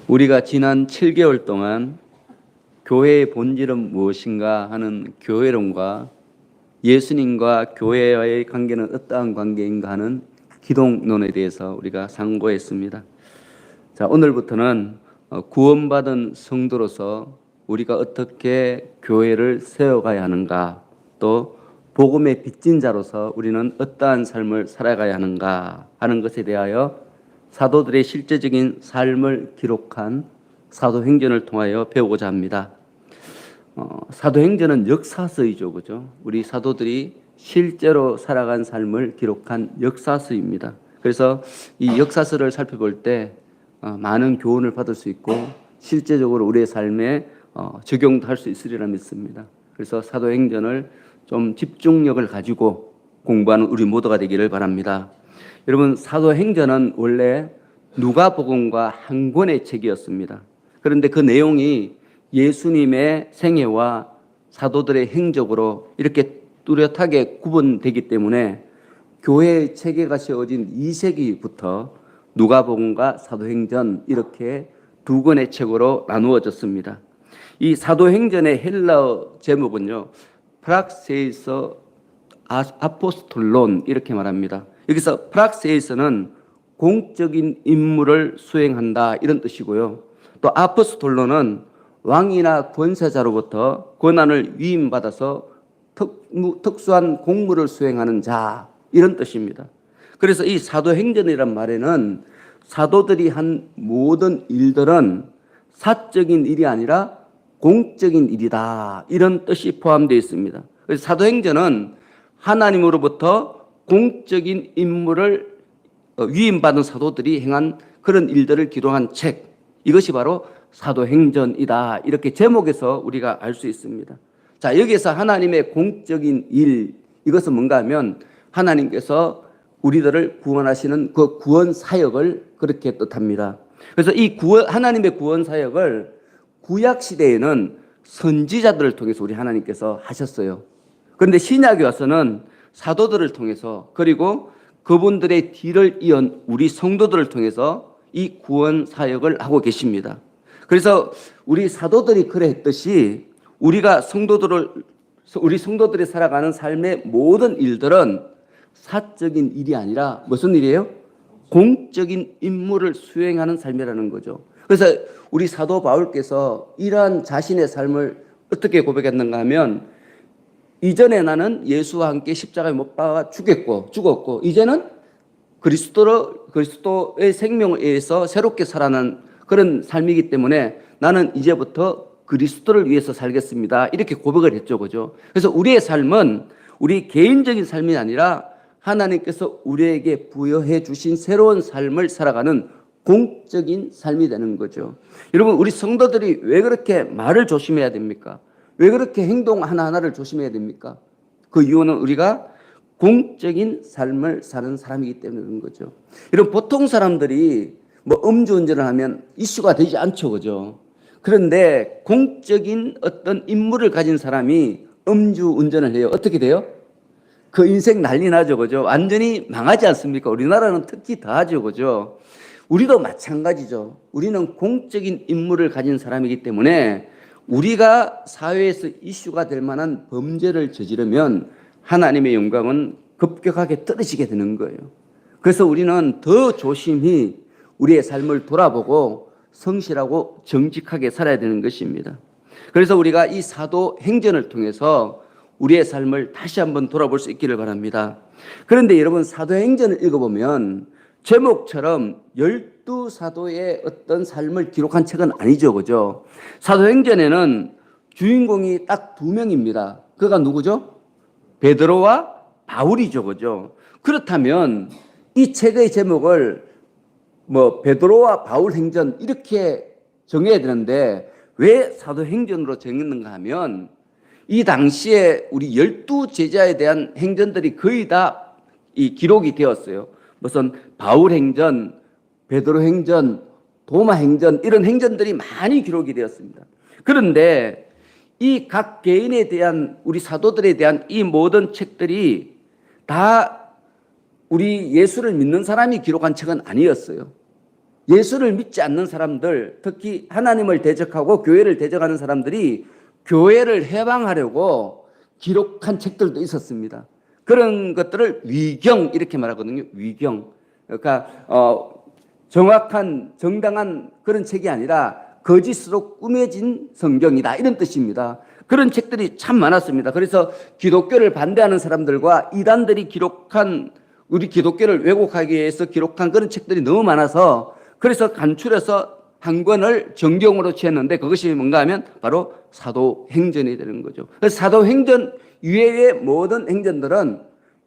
우리가 지난 7개월 동안 교회의 본질은 무엇인가 하는 교회론과 예수님과 교회와의 관계는 어떠한 관계인가 하는 기독론에 대해서 우리가 상고했습니다. 자, 오늘부터는 구원받은 성도로서 우리가 어떻게 교회를 세워가야 하는가, 또 복음의 빚진 자로서 우리는 어떠한 삶을 살아가야 하는가 하는 것에 대하여 사도들의 실제적인 삶을 기록한 사도행전을 통하여 배우고자 합니다. 사도행전은 역사서이죠, 그죠? 우리 사도들이 실제로 살아간 삶을 기록한 역사서입니다. 그래서 이 역사서를 살펴볼 때 많은 교훈을 받을 수 있고 실제적으로 우리의 삶에 적용도 할 수 있으리라 믿습니다. 그래서 사도행전을 좀 집중력을 가지고 공부하는 우리 모두가 되기를 바랍니다. 여러분, 사도행전은 원래 누가복음과 한 권의 책이었습니다. 그런데 그 내용이 예수님의 생애와 사도들의 행적으로 이렇게 뚜렷하게 구분되기 때문에 교회의 체계가 세워진 2세기부터 누가복음과 사도행전 이렇게 두 권의 책으로 나누어졌습니다. 이 사도행전의 헬라어 제목은요, 프락세이서 아포스톨론 이렇게 말합니다. 여기서 프락세이서는 공적인 임무를 수행한다 이런 뜻이고요. 또 아포스톨론은 왕이나 권세자로부터 권한을 위임받아서 특수한 공무를 수행하는 자 이런 뜻입니다. 그래서 이 사도행전이란 말에는 사도들이 한 모든 일들은 사적인 일이 아니라 공적인 일이다 이런 뜻이 포함되어 있습니다. 그래서 사도행전은 하나님으로부터 공적인 임무를 위임받은 사도들이 행한 그런 일들을 기록한 책, 이것이 바로 사도행전이다 이렇게 제목에서 우리가 알 수 있습니다. 자, 여기에서 하나님의 공적인 일, 이것은 뭔가 하면 하나님께서 우리들을 구원하시는 그 구원 사역을 그렇게 뜻합니다. 그래서 이 하나님의 구원 사역을 구약 시대에는 선지자들을 통해서 우리 하나님께서 하셨어요. 그런데 신약에 와서는 사도들을 통해서, 그리고 그분들의 뒤를 이은 우리 성도들을 통해서 이 구원 사역을 하고 계십니다. 그래서 우리 사도들이 그랬듯이 우리 성도들이 살아가는 삶의 모든 일들은 사적인 일이 아니라 무슨 일이에요? 공적인 임무를 수행하는 삶이라는 거죠. 그래서 우리 사도 바울께서 이러한 자신의 삶을 어떻게 고백했는가 하면, 이전에 나는 예수와 함께 십자가에 못 박아 죽었고 이제는 그리스도의 생명에 의해서 새롭게 살아난 그런 삶이기 때문에 나는 이제부터 그리스도를 위해서 살겠습니다. 이렇게 고백을 했죠, 그죠? 그래서 우리의 삶은 우리 개인적인 삶이 아니라 하나님께서 우리에게 부여해 주신 새로운 삶을 살아가는 공적인 삶이 되는 거죠. 여러분, 우리 성도들이 왜 그렇게 말을 조심해야 됩니까? 왜 그렇게 행동 하나하나를 조심해야 됩니까? 그 이유는 우리가 공적인 삶을 사는 사람이기 때문에 그런 거죠. 이런 보통 사람들이 음주운전을 하면 이슈가 되지 않죠, 그죠? 그런데 공적인 어떤 임무를 가진 사람이 음주운전을 해요. 어떻게 돼요? 그 인생 난리 나죠, 그죠? 완전히 망하지 않습니까? 우리나라는 특히 더하죠, 그죠? 우리도 마찬가지죠. 우리는 공적인 임무를 가진 사람이기 때문에 우리가 사회에서 이슈가 될 만한 범죄를 저지르면 하나님의 영광은 급격하게 떨어지게 되는 거예요. 그래서 우리는 더 조심히 우리의 삶을 돌아보고 성실하고 정직하게 살아야 되는 것입니다. 그래서 우리가 이 사도행전을 통해서 우리의 삶을 다시 한번 돌아볼 수 있기를 바랍니다. 그런데 여러분, 사도행전을 읽어보면 제목처럼 12사도의 어떤 삶을 기록한 책은 아니죠, 그죠? 사도행전에는 주인공이 딱 2명입니다. 그가 누구죠? 베드로와 바울이죠, 그죠? 그렇다면 이 책의 제목을 베드로와 바울 행전 이렇게 정해야 되는데 왜 사도행전으로 정했는가 하면, 이 당시에 우리 12제자에 대한 행전들이 거의 다 이 기록이 되었어요. 무슨 바울 행전, 베드로 행전, 도마 행전, 이런 행전들이 많이 기록이 되었습니다. 그런데 이 각 개인에 대한, 우리 사도들에 대한 이 모든 책들이 다 우리 예수를 믿는 사람이 기록한 책은 아니었어요. 예수를 믿지 않는 사람들, 특히 하나님을 대적하고 교회를 대적하는 사람들이 교회를 해방하려고 기록한 책들도 있었습니다. 그런 것들을 위경 이렇게 말하거든요. 위경. 그러니까 정확한 정당한 그런 책이 아니라 거짓으로 꾸며진 성경이다 이런 뜻입니다. 그런 책들이 참 많았습니다. 그래서 기독교를 반대하는 사람들과 이단들이 기록한 우리 기독교를 왜곡하기 위해서 기록한 그런 책들이 너무 많아서 그래서 간추려서 한 권을 정경으로 취했는데 그것이 뭔가 하면 바로 사도행전이 되는 거죠. 그래서 사도행전 이외의 모든 행전들은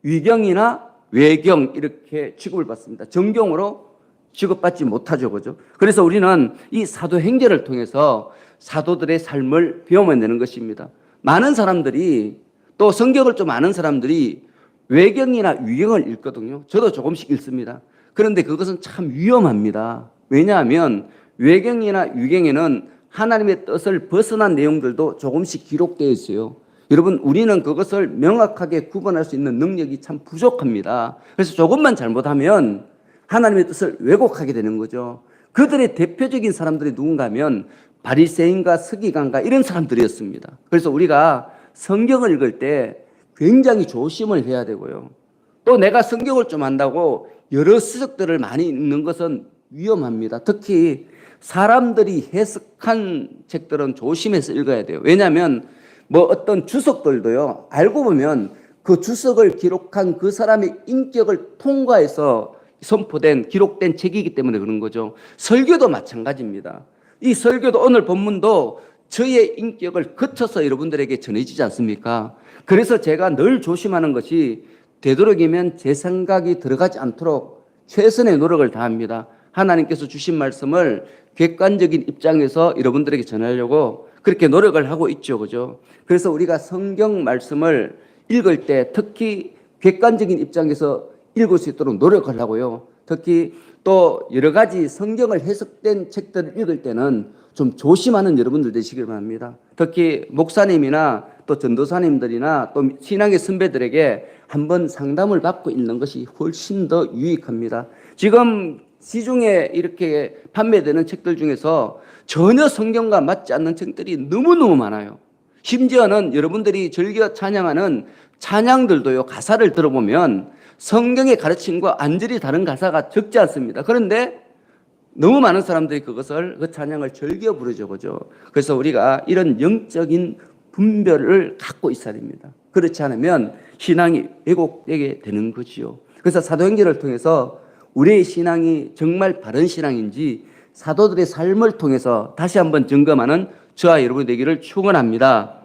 위경이나 외경 이렇게 취급을 받습니다. 정경으로 취급받지 못하죠. 그죠? 그래서 우리는 이 사도행전을 통해서 사도들의 삶을 배워내는 것입니다. 많은 사람들이 또 성경을 좀 아는 사람들이 외경이나 위경을 읽거든요. 저도 조금씩 읽습니다. 그런데 그것은 참 위험합니다. 왜냐하면 외경이나 위경에는 하나님의 뜻을 벗어난 내용들도 조금씩 기록되어 있어요. 여러분, 우리는 그것을 명확하게 구분할 수 있는 능력이 참 부족합니다. 그래서 조금만 잘못하면 하나님의 뜻을 왜곡하게 되는 거죠. 그들의 대표적인 사람들이 누군가 하면 바리새인과 서기관과 이런 사람들이었습니다. 그래서 우리가 성경을 읽을 때 굉장히 조심을 해야 되고요. 또 내가 성경을 좀 안다고 여러 수석들을 많이 읽는 것은 위험합니다. 특히 사람들이 해석한 책들은 조심해서 읽어야 돼요. 왜냐하면 뭐 어떤 주석들도요, 알고 보면 그 주석을 기록한 그 사람의 인격을 통과해서 선포된 기록된 책이기 때문에 그런 거죠. 설교도 마찬가지입니다. 이 설교도 오늘 본문도 저의 인격을 거쳐서 여러분들에게 전해지지 않습니까? 그래서 제가 늘 조심하는 것이 되도록이면 제 생각이 들어가지 않도록 최선의 노력을 다합니다. 하나님께서 주신 말씀을 객관적인 입장에서 여러분들에게 전하려고 그렇게 노력을 하고 있죠. 그죠? 그래서 우리가 성경 말씀을 읽을 때 특히 객관적인 입장에서 읽을 수 있도록 노력을 하고요. 특히 또 여러 가지 성경을 해석된 책들을 읽을 때는 좀 조심하는 여러분들 되시길 바랍니다. 특히 목사님이나 또 전도사님들이나 또 신앙의 선배들에게 한번 상담을 받고 읽는 것이 훨씬 더 유익합니다. 지금 시중에 이렇게 판매되는 책들 중에서 전혀 성경과 맞지 않는 책들이 너무너무 많아요. 심지어는 여러분들이 즐겨 찬양하는 찬양들도요, 가사를 들어보면 성경의 가르침과 완전히 다른 가사가 적지 않습니다. 그런데 너무 많은 사람들이 그 찬양을 즐겨 부르죠. 그죠? 그래서 우리가 이런 영적인 분별을 갖고 있어야 됩니다. 그렇지 않으면 신앙이 왜곡되게 되는 거지요. 그래서 사도행전을 통해서 우리의 신앙이 정말 바른 신앙인지 사도들의 삶을 통해서 다시 한번 점검하는 저와 여러분이 되기를 축원합니다.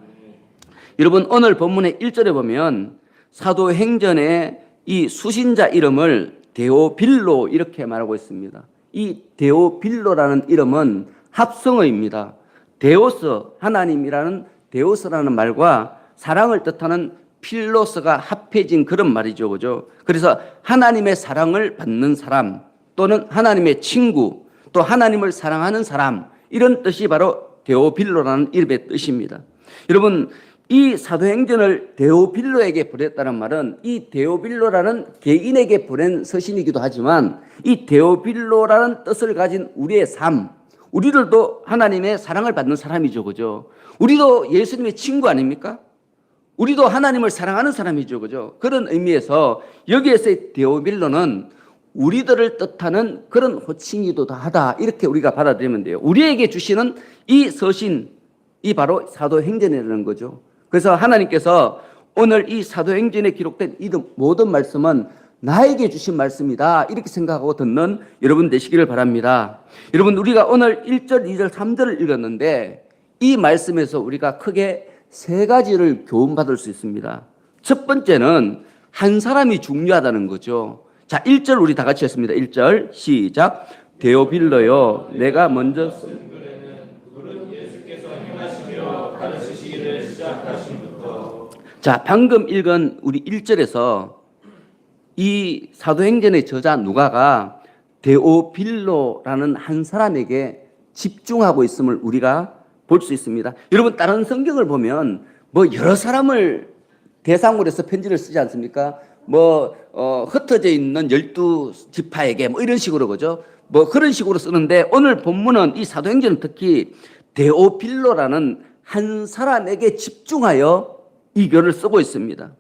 여러분, 오늘 본문의 1절에 보면 사도행전의 이 수신자 이름을 데오빌로 이렇게 말하고 있습니다. 이 데오빌로라는 이름은 합성어입니다. 데오스, 하나님이라는 데오스라는 말과 사랑을 뜻하는 필로스가 합해진 그런 말이죠. 그죠? 그래서 하나님의 사랑을 받는 사람 또는 하나님의 친구 또 하나님을 사랑하는 사람 이런 뜻이 바로 데오빌로라는 이름의 뜻입니다. 여러분, 이 사도행전을 데오빌로에게 보냈다는 말은 이 데오빌로라는 개인에게 보낸 서신이기도 하지만 이 데오빌로라는 뜻을 가진 우리의 삶, 우리들도 하나님의 사랑을 받는 사람이죠. 그죠? 우리도 예수님의 친구 아닙니까? 우리도 하나님을 사랑하는 사람이죠. 그죠? 그런 의미에서 여기에서의 데오빌로는 우리들을 뜻하는 그런 호칭이기도 하다. 이렇게 우리가 받아들이면 돼요. 우리에게 주시는 이 서신이 바로 사도행전이라는 거죠. 그래서 하나님께서 오늘 이 사도행전에 기록된 이 모든 말씀은 나에게 주신 말씀이다. 이렇게 생각하고 듣는 여러분 되시기를 바랍니다. 여러분, 우리가 오늘 1절, 2절, 3절을 읽었는데 이 말씀에서 우리가 크게 세 가지를 교훈받을 수 있습니다. 첫 번째는 한 사람이 중요하다는 거죠. 자, 1절 우리 다 같이 했습니다. 1절 시작. 데오빌로요, 내가 먼저 자, 방금 읽은 우리 1절에서 이 사도행전의 저자 누가가 데오빌로라는 한 사람에게 집중하고 있음을 우리가 볼 수 있습니다. 여러분, 다른 성경을 보면 뭐 여러 사람을 대상으로 해서 편지를 쓰지 않습니까? 흩어져 있는 12지파에게 뭐 이런 식으로 그죠? 뭐 그런 식으로 쓰는데 오늘 본문은 이 사도행전은 특히 데오빌로라는 한 사람에게 집중하여 이 글을 쓰고 있습니다.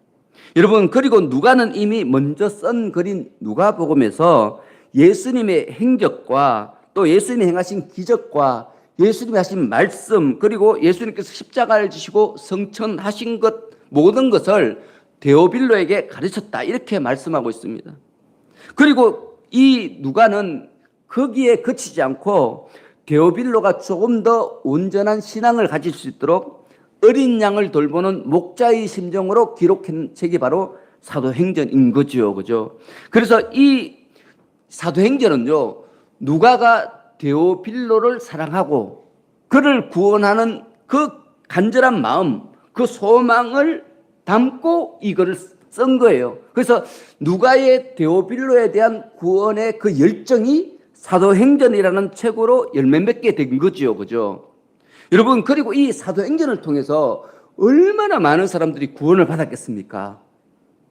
여러분, 그리고 누가는 이미 먼저 쓴 글인 누가복음에서 예수님의 행적과 또 예수님이 행하신 기적과 예수님이 하신 말씀, 그리고 예수님께서 십자가를 지시고 성천하신 것, 모든 것을 데오빌로에게 가르쳤다, 이렇게 말씀하고 있습니다. 그리고 이 누가는 거기에 그치지 않고 데오빌로가 조금 더 온전한 신앙을 가질 수 있도록 어린 양을 돌보는 목자의 심정으로 기록한 책이 바로 사도행전인 거죠. 그죠? 그래서 이 사도행전은요, 누가가 데오빌로를 사랑하고 그를 구원하는 그 간절한 마음, 그 소망을 담고 이거를 쓴 거예요. 그래서 누가의 데오빌로에 대한 구원의 그 열정이 사도행전이라는 책으로 열매 맺게 된 거죠. 그죠? 여러분, 그리고 이 사도행전을 통해서 얼마나 많은 사람들이 구원을 받았겠습니까?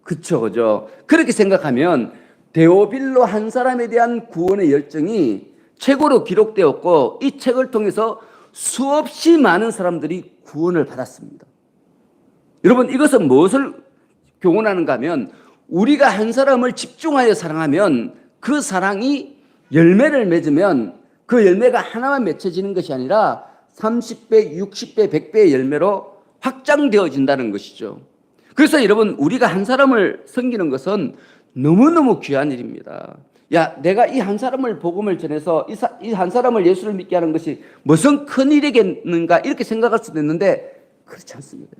그쵸, 그죠? 그렇게 생각하면 데오빌로 한 사람에 대한 구원의 열정이 책으로 기록되었고 이 책을 통해서 수없이 많은 사람들이 구원을 받았습니다. 여러분, 이것은 무엇을 교훈하는가 하면 우리가 한 사람을 집중하여 사랑하면 그 사랑이 열매를 맺으면 그 열매가 하나만 맺혀지는 것이 아니라 30배, 60배, 100배의 열매로 확장되어진다는 것이죠. 그래서 여러분, 우리가 한 사람을 섬기는 것은 너무너무 귀한 일입니다. 야, 내가 이 한 사람을 복음을 전해서 이 한 사람을 예수를 믿게 하는 것이 무슨 큰 일이겠는가 이렇게 생각할 수도 있는데 그렇지 않습니다.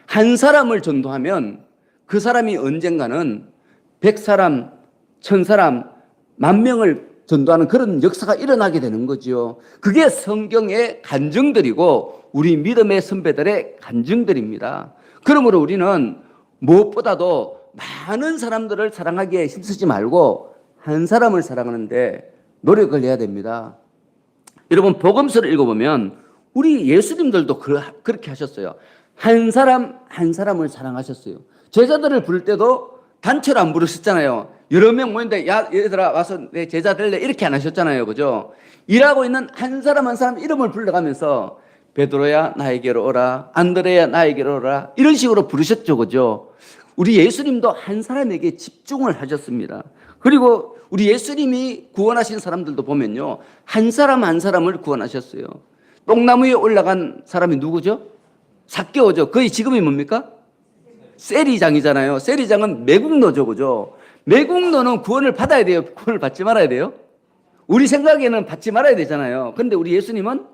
한 사람을 전도하면 그 사람이 언젠가는 100사람, 1000사람, 10,000명을 전도하는 그런 역사가 일어나게 되는 거죠. 그게 성경의 간증들이고 우리 믿음의 선배들의 간증들입니다. 그러므로 우리는 무엇보다도 많은 사람들을 사랑하기에 힘쓰지 말고 한 사람을 사랑하는데 노력을 해야 됩니다. 여러분, 복음서를 읽어보면 우리 예수님들도 그렇게 하셨어요. 한 사람 한 사람을 사랑하셨어요. 제자들을 부를 때도 단체로 안 부르셨잖아요. 여러 명 모였는데 야, 얘들아 와서 내 제자 될래 이렇게 안 하셨잖아요. 그죠? 일하고 있는 한 사람 한 사람 이름을 불러가면서 베드로야 나에게로 오라, 안드레야 나에게로 오라, 이런 식으로 부르셨죠. 그죠? 우리 예수님도 한 사람에게 집중을 하셨습니다. 그리고 우리 예수님이 구원하신 사람들도 보면요, 한 사람 한 사람을 구원하셨어요. 똥나무 위에 올라간 사람이 누구죠? 삭개오죠. 그의 직업이 뭡니까? 세리장이잖아요. 세리장은 매국노죠. 그죠? 매국노는 구원을 받아야 돼요? 구원을 받지 말아야 돼요? 우리 생각에는 받지 말아야 되잖아요. 그런데 우리 예수님은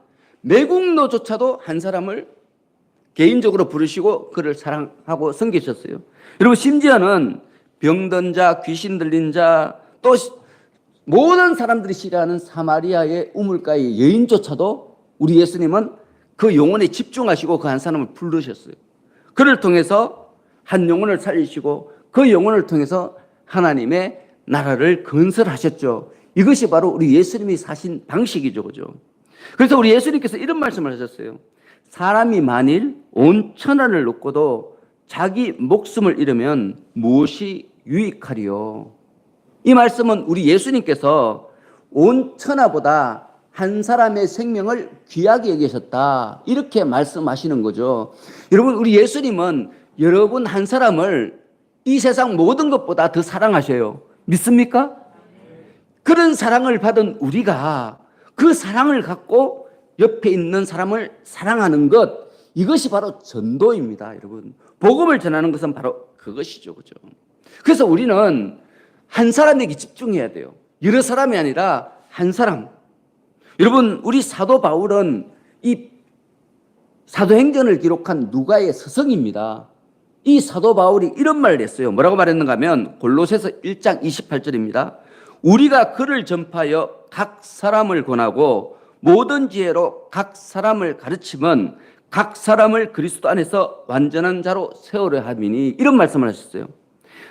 매국노조차도 한 사람을 개인적으로 부르시고 그를 사랑하고 섬기셨어요. 여러분, 심지어는 병든 자, 귀신 들린 자, 또 모든 사람들이 싫어하는 사마리아의 우물가의 여인조차도 우리 예수님은 그 영혼에 집중하시고 그 한 사람을 부르셨어요. 그를 통해서 한 영혼을 살리시고 그 영혼을 통해서 하나님의 나라를 건설하셨죠. 이것이 바로 우리 예수님이 사신 방식이죠. 그죠? 그래서 우리 예수님께서 이런 말씀을 하셨어요. 사람이 만일 온 천하를 놓고도 자기 목숨을 잃으면 무엇이 유익하리요? 이 말씀은 우리 예수님께서 온 천하보다 한 사람의 생명을 귀하게 여기셨다, 이렇게 말씀하시는 거죠. 여러분, 우리 예수님은 여러분 한 사람을 이 세상 모든 것보다 더 사랑하셔요. 믿습니까? 그런 사랑을 받은 우리가 그 사랑을 갖고 옆에 있는 사람을 사랑하는 것, 이것이 바로 전도입니다. 여러분, 복음을 전하는 것은 바로 그것이죠. 그죠? 그래서 우리는 한 사람에게 집중해야 돼요. 여러 사람이 아니라 한 사람. 여러분, 우리 사도 바울은 이 사도행전을 기록한 누가의 스승입니다. 이 사도 바울이 이런 말을 했어요. 뭐라고 말했는가 하면 골로새서 1장 28절입니다. 우리가 그를 전파하여 각 사람을 권하고 모든 지혜로 각 사람을 가르치면 각 사람을 그리스도 안에서 완전한 자로 세우려 함이니, 이런 말씀을 하셨어요.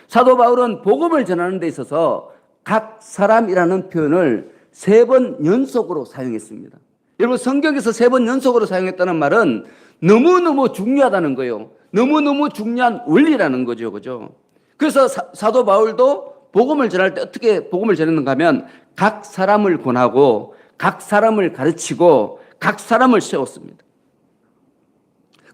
사도 바울은 복음을 전하는 데 있어서 각 사람이라는 표현을 3번 연속으로 사용했습니다. 여러분, 성경에서 3번 연속으로 사용했다는 말은 너무너무 중요하다는 거예요. 너무너무 중요한 원리라는 거죠. 그죠? 그래서 사도 바울도 복음을 전할 때 어떻게 복음을 전했는가 하면 각 사람을 권하고 각 사람을 가르치고 각 사람을 세웠습니다.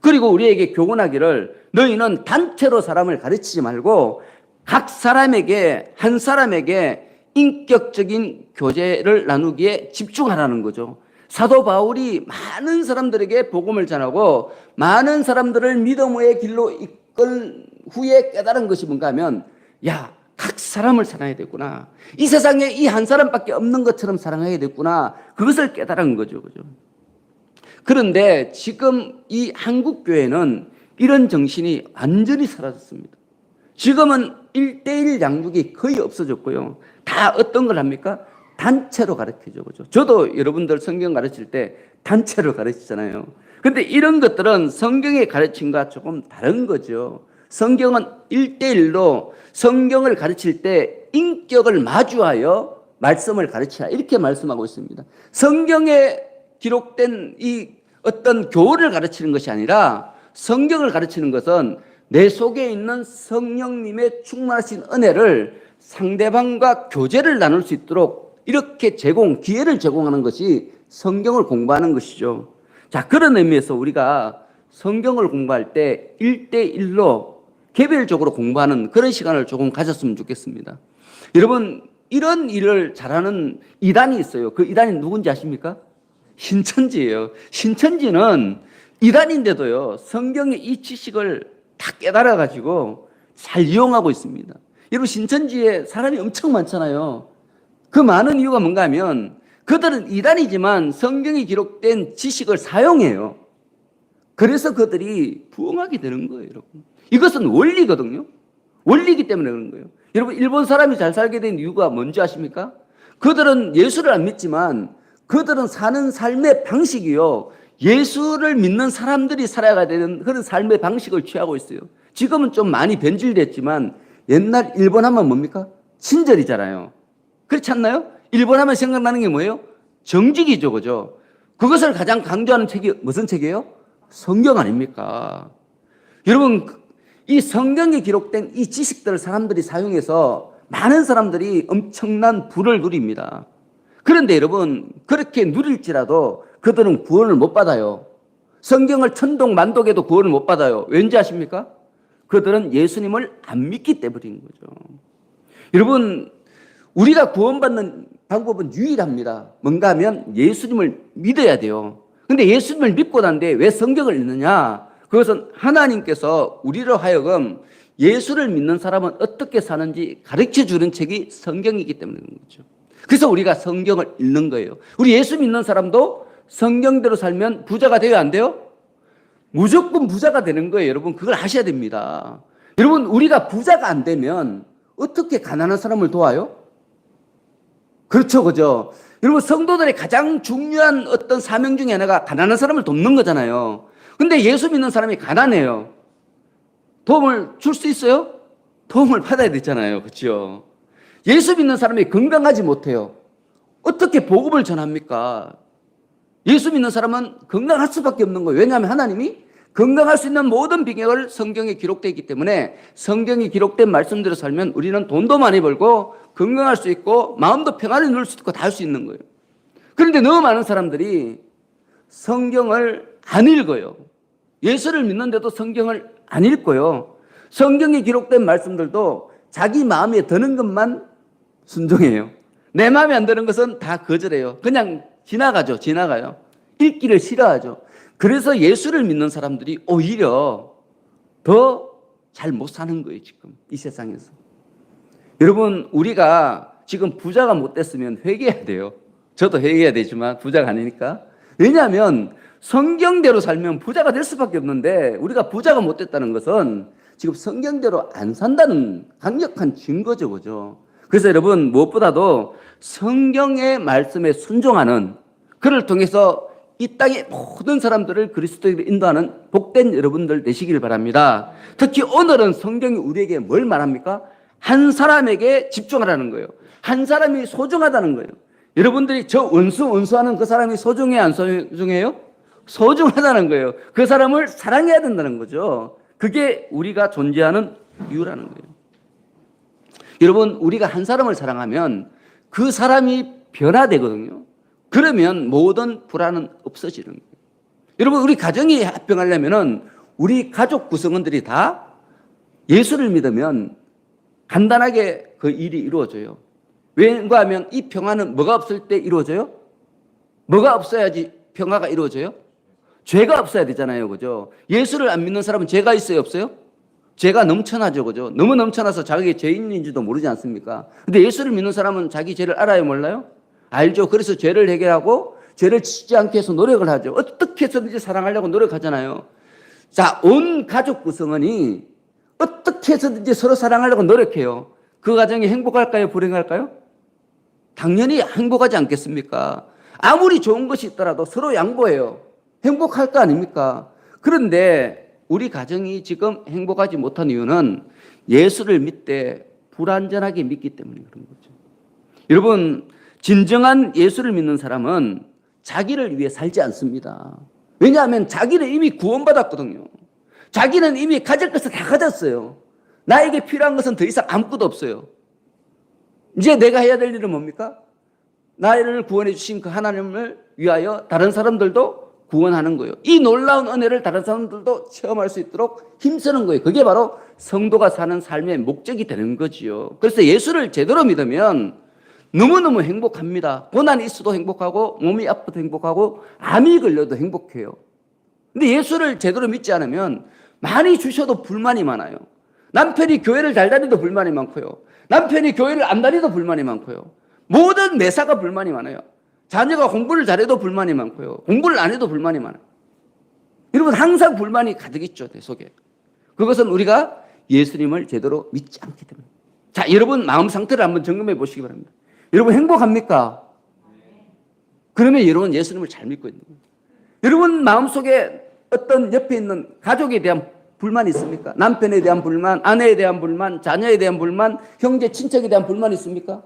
그리고 우리에게 교훈하기를 너희는 단체로 사람을 가르치지 말고 각 사람에게 한 사람에게 인격적인 교제를 나누기에 집중하라는 거죠. 사도 바울이 많은 사람들에게 복음을 전하고 많은 사람들을 믿음의 길로 이끌 후에 깨달은 것이 뭔가 하면 야, 각 사람을 사랑해야 되구나. 이 세상에 이 한 사람밖에 없는 것처럼 사랑해야 되구나. 그것을 깨달은 거죠. 그죠? 그런데 지금 이 한국 교회는 이런 정신이 완전히 사라졌습니다. 지금은 1:1 양육이 거의 없어졌고요. 다 어떤 걸 합니까? 단체로 가르치죠. 그죠? 저도 여러분들 성경 가르칠 때 단체로 가르치잖아요. 근데 이런 것들은 성경의 가르침과 조금 다른 거죠. 성경은 1:1로 성경을 가르칠 때 인격을 마주하여 말씀을 가르치라. 이렇게 말씀하고 있습니다. 성경에 기록된 이 어떤 교훈을 가르치는 것이 아니라 성경을 가르치는 것은 내 속에 있는 성령님의 충만하신 은혜를 상대방과 교제를 나눌 수 있도록 이렇게 기회를 제공하는 것이 성경을 공부하는 것이죠. 자, 그런 의미에서 우리가 성경을 공부할 때 1:1로 개별적으로 공부하는 그런 시간을 조금 가졌으면 좋겠습니다. 여러분, 이런 일을 잘하는 이단이 있어요. 그 이단이 누군지 아십니까? 신천지예요. 신천지는 이단인데도요, 성경의 이 지식을 다 깨달아가지고 잘 이용하고 있습니다. 여러분, 신천지에 사람이 엄청 많잖아요. 그 많은 이유가 뭔가 하면 그들은 이단이지만 성경에 기록된 지식을 사용해요. 그래서 그들이 부흥하게 되는 거예요, 여러분. 이것은 원리거든요. 원리이기 때문에 그런 거예요. 여러분, 일본 사람이 잘 살게 된 이유가 뭔지 아십니까? 그들은 예수를 안 믿지만 그들은 사는 삶의 방식이요, 예수를 믿는 사람들이 살아가야 되는 그런 삶의 방식을 취하고 있어요. 지금은 좀 많이 변질됐지만 옛날 일본 하면 뭡니까? 친절이잖아요. 그렇지 않나요? 일본 하면 생각나는 게 뭐예요? 정직이죠. 그죠? 그것을 가장 강조하는 책이 무슨 책이에요? 성경 아닙니까? 여러분, 이 성경에 기록된 이 지식들을 사람들이 사용해서 많은 사람들이 엄청난 부를 누립니다. 그런데 여러분, 그렇게 누릴지라도 그들은 구원을 못 받아요. 성경을 천독만독해도 구원을 못 받아요. 왠지 아십니까? 그들은 예수님을 안 믿기 때문인 거죠. 여러분, 우리가 구원받는 방법은 유일합니다. 뭔가 하면 예수님을 믿어야 돼요. 근데 예수님을 믿고 난데 왜 성경을 읽느냐? 그것은 하나님께서 우리로 하여금 예수를 믿는 사람은 어떻게 사는지 가르쳐 주는 책이 성경이기 때문인 거죠. 그래서 우리가 성경을 읽는 거예요. 우리 예수 믿는 사람도 성경대로 살면 부자가 돼요, 안 돼요? 무조건 부자가 되는 거예요. 여러분, 그걸 아셔야 됩니다. 여러분, 우리가 부자가 안 되면 어떻게 가난한 사람을 도와요? 그렇죠, 그죠? 여러분, 성도들의 가장 중요한 어떤 사명 중에 하나가 가난한 사람을 돕는 거잖아요. 근데 예수 믿는 사람이 가난해요. 도움을 줄 수 있어요? 도움을 받아야 되잖아요. 그렇죠? 예수 믿는 사람이 건강하지 못해요. 어떻게 복음을 전합니까? 예수 믿는 사람은 건강할 수밖에 없는 거예요. 왜냐하면 하나님이 건강할 수 있는 모든 비결을 성경에 기록되어 있기 때문에 성경이 기록된 말씀대로 살면 우리는 돈도 많이 벌고 건강할 수 있고 마음도 평안히 누릴 수 있고 다 할 수 있는 거예요. 그런데 너무 많은 사람들이 성경을 안 읽어요. 예수를 믿는데도 성경을 안 읽고요. 성경에 기록된 말씀들도 자기 마음에 드는 것만 순종해요. 내 마음에 안 드는 것은 다 거절해요. 그냥 지나가요. 읽기를 싫어하죠. 그래서 예수를 믿는 사람들이 오히려 더 잘 못 사는 거예요, 지금 이 세상에서. 여러분, 우리가 지금 부자가 못 됐으면 회개해야 돼요. 저도 회개해야 되지만 부자가 아니니까. 왜냐하면 성경대로 살면 부자가 될 수밖에 없는데 우리가 부자가 못 됐다는 것은 지금 성경대로 안 산다는 강력한 증거죠, 그죠? 그래서 여러분, 무엇보다도 성경의 말씀에 순종하는, 그를 통해서 이 땅의 모든 사람들을 그리스도에게 인도하는 복된 여러분들 되시길 바랍니다. 특히 오늘은 성경이 우리에게 뭘 말합니까? 한 사람에게 집중하라는 거예요. 한 사람이 소중하다는 거예요. 여러분들이 저 원수하는 그 사람이 소중해, 안 소중해요? 소중하다는 거예요. 그 사람을 사랑해야 된다는 거죠. 그게 우리가 존재하는 이유라는 거예요. 여러분, 우리가 한 사람을 사랑하면 그 사람이 변화되거든요. 그러면 모든 불안은 없어지는 거예요. 여러분, 우리 가정이 합병하려면은 우리 가족 구성원들이 다 예수를 믿으면 간단하게 그 일이 이루어져요. 왜인가 하면 이 평화는 뭐가 없을 때 이루어져요? 뭐가 없어야지 평화가 이루어져요? 죄가 없어야 되잖아요. 그죠? 예수를 안 믿는 사람은 죄가 있어요? 없어요? 죄가 넘쳐나죠. 그죠? 너무 넘쳐나서 자기가 죄인인지도 모르지 않습니까? 근데 예수를 믿는 사람은 자기 죄를 알아요? 몰라요? 알죠. 그래서 죄를 해결하고 죄를 짓지 않게 해서 노력을 하죠. 어떻게 해서든지 사랑하려고 노력하잖아요. 자, 온 가족 구성원이 어떻게 해서든지 서로 사랑하려고 노력해요. 그 가정이 행복할까요? 불행할까요? 당연히 행복하지 않겠습니까? 아무리 좋은 것이 있더라도 서로 양보해요. 행복할 거 아닙니까? 그런데 우리 가정이 지금 행복하지 못한 이유는 예수를 믿되 불완전하게 믿기 때문에 그런 거죠. 여러분, 진정한 예수를 믿는 사람은 자기를 위해 살지 않습니다. 왜냐하면 자기는 이미 구원받았거든요. 자기는 이미 가질 것을 다 가졌어요. 나에게 필요한 것은 더 이상 아무것도 없어요. 이제 내가 해야 될 일은 뭡니까? 나를 구원해 주신 그 하나님을 위하여 다른 사람들도 구원하는 거예요. 이 놀라운 은혜를 다른 사람들도 체험할 수 있도록 힘쓰는 거예요. 그게 바로 성도가 사는 삶의 목적이 되는 거지요. 그래서 예수를 제대로 믿으면 너무너무 행복합니다. 고난이 있어도 행복하고 몸이 아파도 행복하고 암이 걸려도 행복해요. 근데 예수를 제대로 믿지 않으면 많이 주셔도 불만이 많아요. 남편이 교회를 잘 다니도 불만이 많고요. 남편이 교회를 안 다니도 불만이 많고요. 모든 매사가 불만이 많아요. 자녀가 공부를 잘해도 불만이 많고요. 공부를 안 해도 불만이 많아요. 여러분, 항상 불만이 가득 있죠, 내 속에. 그것은 우리가 예수님을 제대로 믿지 않기 때문에. 자, 여러분 마음 상태를 한번 점검해 보시기 바랍니다. 여러분 행복합니까? 그러면 여러분 예수님을 잘 믿고 있는 거예요. 여러분 마음속에 어떤 옆에 있는 가족에 대한 불만이 있습니까? 남편에 대한 불만, 아내에 대한 불만, 자녀에 대한 불만, 형제, 친척에 대한 불만이 있습니까?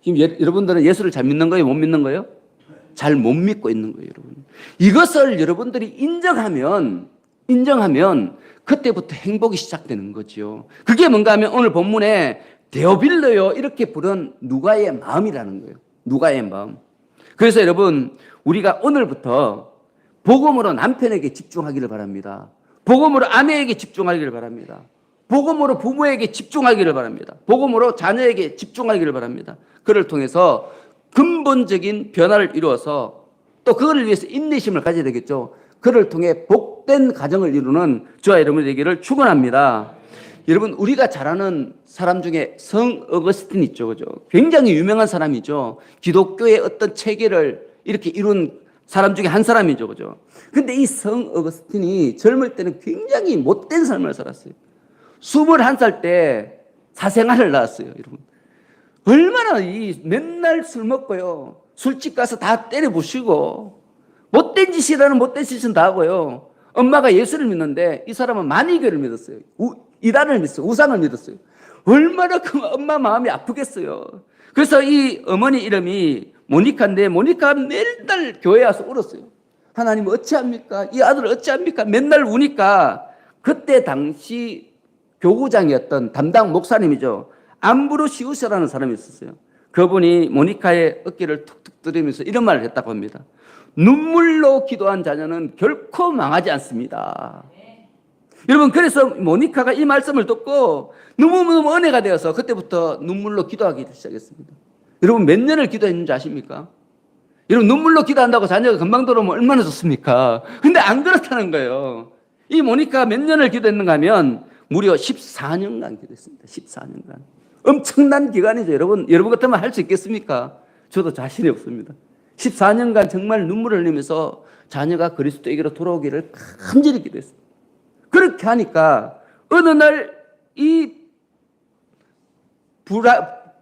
지금 여러분들은 예수를 잘 믿는 거예요? 못 믿는 거예요? 잘 못 믿고 있는 거예요, 여러분. 이것을 여러분들이 인정하면 그때부터 행복이 시작되는 거죠. 그게 뭔가 하면 오늘 본문에 데오빌로요 이렇게 부른 누가의 마음이라는 거예요. 누가의 마음. 그래서 여러분, 우리가 오늘부터 복음으로 남편에게 집중하기를 바랍니다. 복음으로 아내에게 집중하기를 바랍니다. 복음으로 부모에게 집중하기를 바랍니다. 복음으로 자녀에게 집중하기를 바랍니다. 그를 통해서 근본적인 변화를 이루어서 또 그거를 위해서 인내심을 가져야 되겠죠. 그를 통해 복된 가정을 이루는 저와 여러분의 되기를 축원합니다. 여러분, 우리가 잘 아는 사람 중에 성 어거스틴 있죠, 그죠? 굉장히 유명한 사람이죠. 기독교의 어떤 체계를 이렇게 이룬 사람 중에 한 사람이죠, 그죠? 근데 이 성 어거스틴이 젊을 때는 굉장히 못된 삶을 살았어요. 21살 때 사생활을 낳았어요, 여러분. 얼마나 맨날 술 먹고요. 술집 가서 다 때려 부시고, 못된 짓이라는 못된 짓은 다 하고요. 엄마가 예수를 믿는데 이 사람은 만이교를 믿었어요. 이단을 믿었어요. 우상을 믿었어요. 얼마나 그 엄마 마음이 아프겠어요. 그래서 이 어머니 이름이 모니카인데 모니카가 맨날 교회에 와서 울었어요. 하나님 어찌합니까? 이 아들 어찌합니까? 맨날 우니까 그때 당시 교구장이었던 담당 목사님이죠. 암브로시우스라는 사람이 있었어요. 그분이 모니카의 어깨를 툭툭 때리면서 이런 말을 했다고 합니다. 눈물로 기도한 자녀는 결코 망하지 않습니다. 여러분, 그래서 모니카가 이 말씀을 듣고 너무너무 은혜가 되어서 그때부터 눈물로 기도하기 시작했습니다. 여러분, 몇 년을 기도했는지 아십니까? 여러분, 눈물로 기도한다고 자녀가 금방 들어오면 얼마나 좋습니까? 근데 안 그렇다는 거예요. 이 모니카가 몇 년을 기도했는가 하면 무려 14년간 기도했습니다. 14년간. 엄청난 기간이죠. 여러분 같으면 할 수 있겠습니까? 저도 자신이 없습니다. 14년간 정말 눈물을 흘리면서 자녀가 그리스도에게로 돌아오기를 간절히 기도했습니다. 그렇게 하니까 어느 날 이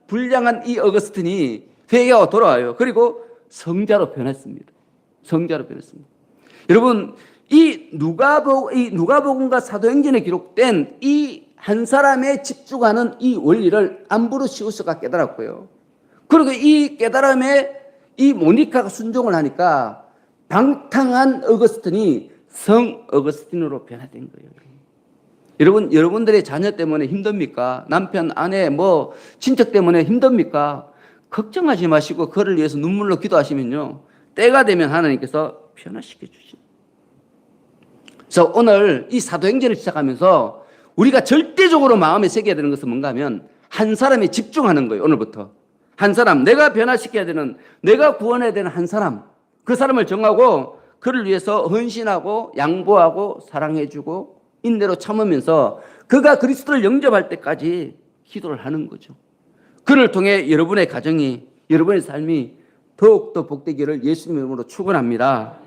불량한 이 어거스틴이 회개하고 돌아와요. 그리고 성자로 변했습니다. 성자로 변했습니다. 여러분, 이 누가복음과 사도행전에 기록된 이 한 사람에 집중하는 이 원리를 암브로시우스가 깨달았고요. 그리고 이 깨달음에 이 모니카가 순종을 하니까 방탕한 어거스틴이 성 어거스틴으로 변화된 거예요. 여러분, 여러분들의 자녀 때문에 힘듭니까? 남편, 아내, 친척 때문에 힘듭니까? 걱정하지 마시고 그를 위해서 눈물로 기도하시면요, 때가 되면 하나님께서 변화시켜 주십니다. 그래서 오늘 이 사도행전을 시작하면서 우리가 절대적으로 마음에 새겨야 되는 것은 뭔가 하면 한 사람에 집중하는 거예요. 오늘부터 한 사람, 내가 변화시켜야 되는, 내가 구원해야 되는 한 사람, 그 사람을 정하고 그를 위해서 헌신하고 양보하고 사랑해주고 인내로 참으면서 그가 그리스도를 영접할 때까지 기도를 하는 거죠. 그를 통해 여러분의 가정이, 여러분의 삶이 더욱더 복되기를 예수님의 이름으로 축원합니다.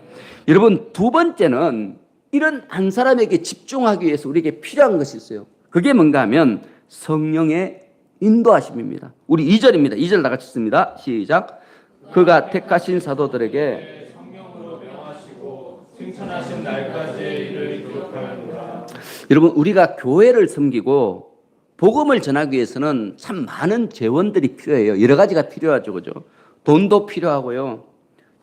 여러분, 두 번째는 이런 한 사람에게 집중하기 위해서 우리에게 필요한 것이 있어요. 그게 뭔가 하면 성령의 인도하심입니다. 우리 2절입니다. 2절 다 같이 읽습니다. 시작. 그가 택하신 사도들에게 성령으로 명하시고 승천하신 날까지의 일을 기록하였노라. 여러분, 우리가 교회를 섬기고 복음을 전하기 위해서는 참 많은 재원들이 필요해요. 여러 가지가 필요하죠. 그죠? 돈도 필요하고요.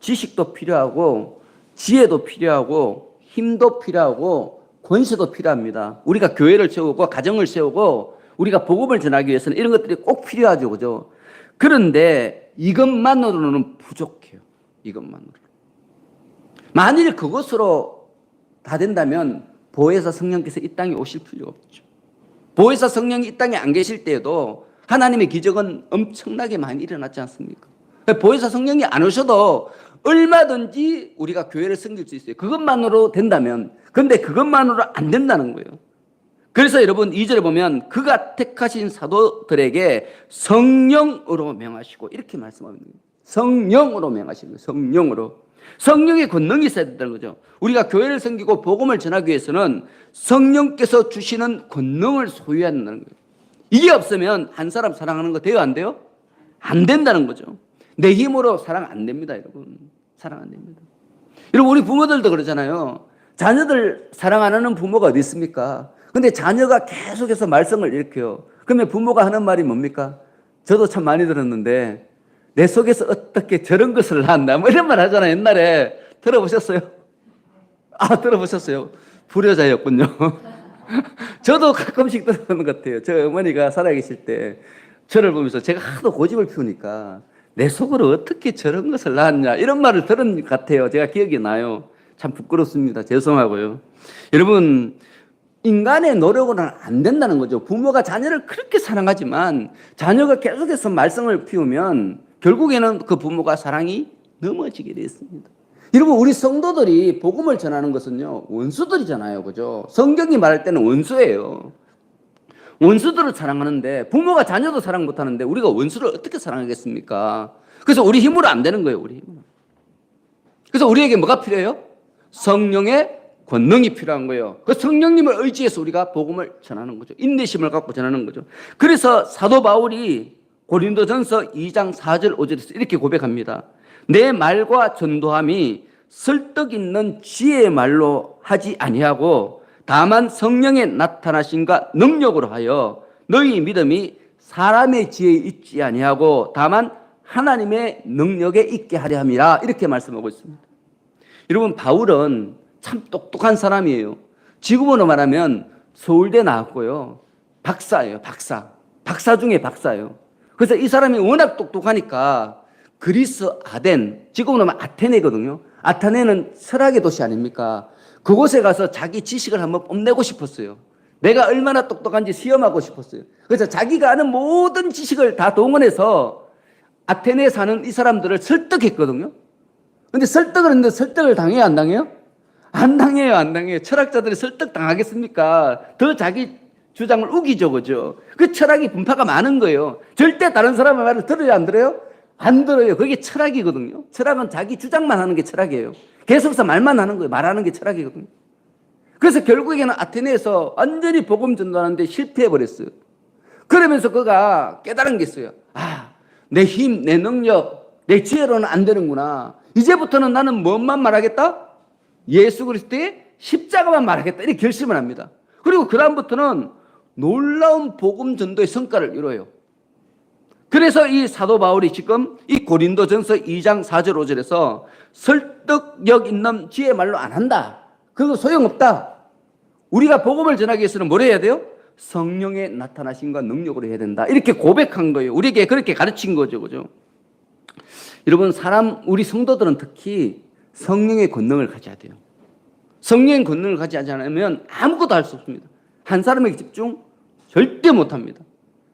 지식도 필요하고 지혜도 필요하고 힘도 필요하고 권세도 필요합니다. 우리가 교회를 세우고 가정을 세우고 우리가 복음을 전하기 위해서는 이런 것들이 꼭 필요하죠. 그죠? 그런데 이것만으로는 부족해요. 이것만으로. 만일 그것으로 다 된다면 보혜사 성령께서 이 땅에 오실 필요가 없죠. 보혜사 성령이 이 땅에 안 계실 때에도 하나님의 기적은 엄청나게 많이 일어났지 않습니까? 보혜사 성령이 안 오셔도 얼마든지 우리가 교회를 섬길 수 있어요. 그것만으로 된다면. 그런데 그것만으로 안 된다는 거예요. 그래서 여러분 2절에 보면 그가 택하신 사도들에게 성령으로 명하시고 이렇게 말씀합니다. 성령으로 명하시는 거예요. 성령으로. 성령의 권능이 있어야 된다는 거죠. 우리가 교회를 섬기고 복음을 전하기 위해서는 성령께서 주시는 권능을 소유해야 된다는 거예요. 이게 없으면 한 사람 사랑하는 거 돼요? 안 돼요? 안 된다는 거죠. 내 힘으로 사랑 안 됩니다, 여러분. 사랑 안 됩니다. 여러분, 우리 부모들도 그러잖아요. 자녀들 사랑 안 하는 부모가 어디 있습니까? 근데 자녀가 계속해서 말썽을 일으켜요. 그러면 부모가 하는 말이 뭡니까? 저도 참 많이 들었는데 내 속에서 어떻게 저런 것을 낳았나 뭐 이런 말 하잖아요. 옛날에 들어보셨어요? 아, 들어보셨어요? 불효자였군요. 저도 가끔씩 들어보는 것 같아요. 저 어머니가 살아계실 때 저를 보면서 제가 하도 고집을 피우니까 내 속으로 어떻게 저런 것을 낳았냐 이런 말을 들은 것 같아요. 제가 기억이 나요. 참 부끄럽습니다. 죄송하고요. 여러분, 인간의 노력으로는 안 된다는 거죠. 부모가 자녀를 그렇게 사랑하지만 자녀가 계속해서 말썽을 피우면 결국에는 그 부모가 사랑이 넘어지게 되어 있습니다. 여러분, 우리 성도들이 복음을 전하는 것은요, 원수들이잖아요. 그죠? 성경이 말할 때는 원수예요. 원수들을 사랑하는데 부모가 자녀도 사랑 못하는데 우리가 원수를 어떻게 사랑하겠습니까? 그래서 우리 힘으로 안 되는 거예요. 우리 힘으로. 그래서 우리에게 뭐가 필요해요? 성령의 권능이 필요한 거예요. 그 성령님을 의지해서 우리가 복음을 전하는 거죠. 인내심을 갖고 전하는 거죠. 그래서 사도 바울이 고린도전서 2장 4절 5절에서 이렇게 고백합니다. 내 말과 전도함이 설득 있는 지혜의 말로 하지 아니하고 다만 성령의 나타나심과 능력으로 하여 너희 믿음이 사람의 지혜에 있지 아니하고 다만 하나님의 능력에 있게 하려 함이라 이렇게 말씀하고 있습니다. 여러분, 바울은 참 똑똑한 사람이에요. 지금으로 말하면 서울대 나왔고요. 박사예요. 박사 중에 박사예요. 그래서 이 사람이 워낙 똑똑하니까 그리스 아덴, 지금으로 말하면 아테네거든요. 아테네는 철학의 도시 아닙니까? 그곳에 가서 자기 지식을 한번 뽐내고 싶었어요. 내가 얼마나 똑똑한지 시험하고 싶었어요. 그래서 자기가 아는 모든 지식을 다 동원해서 아테네에 사는 이 사람들을 설득했거든요. 근데 설득을 했는데 설득을 당해요, 안 당해요? 안 당해요, 안 당해요. 철학자들이 설득 당하겠습니까? 더 자기 주장을 우기죠, 그죠? 그 철학이 분파가 많은 거예요. 절대 다른 사람의 말을 들어요, 안 들어요? 안 들어요. 그게 철학이거든요. 철학은 자기 주장만 하는 게 철학이에요. 계속해서 말만 하는 거예요. 말하는 게 철학이거든요. 그래서 결국에는 아테네에서 완전히 복음 전도하는데 실패해버렸어요. 그러면서 그가 깨달은 게 있어요. 아, 내 힘, 내 능력, 내 지혜로는 안 되는구나. 이제부터는 나는 뭔만 말하겠다? 예수 그리스도의 십자가만 말하겠다. 이렇게 결심을 합니다. 그리고 그 다음부터는 놀라운 복음 전도의 성과를 이뤄요. 그래서 이 사도 바울이 지금 이 고린도전서 2장 4절 5절에서 설득력 있는 지혜 말로 안 한다. 그거 소용없다. 우리가 복음을 전하기 위해서는 뭘 해야 돼요? 성령의 나타나심과 능력으로 해야 된다. 이렇게 고백한 거예요. 우리에게 그렇게 가르친 거죠. 그죠? 여러분, 우리 성도들은 특히 성령의 권능을 가져야 돼요. 성령의 권능을 가지지 않으면 아무것도 할 수 없습니다. 한 사람에게 집중 절대 못합니다.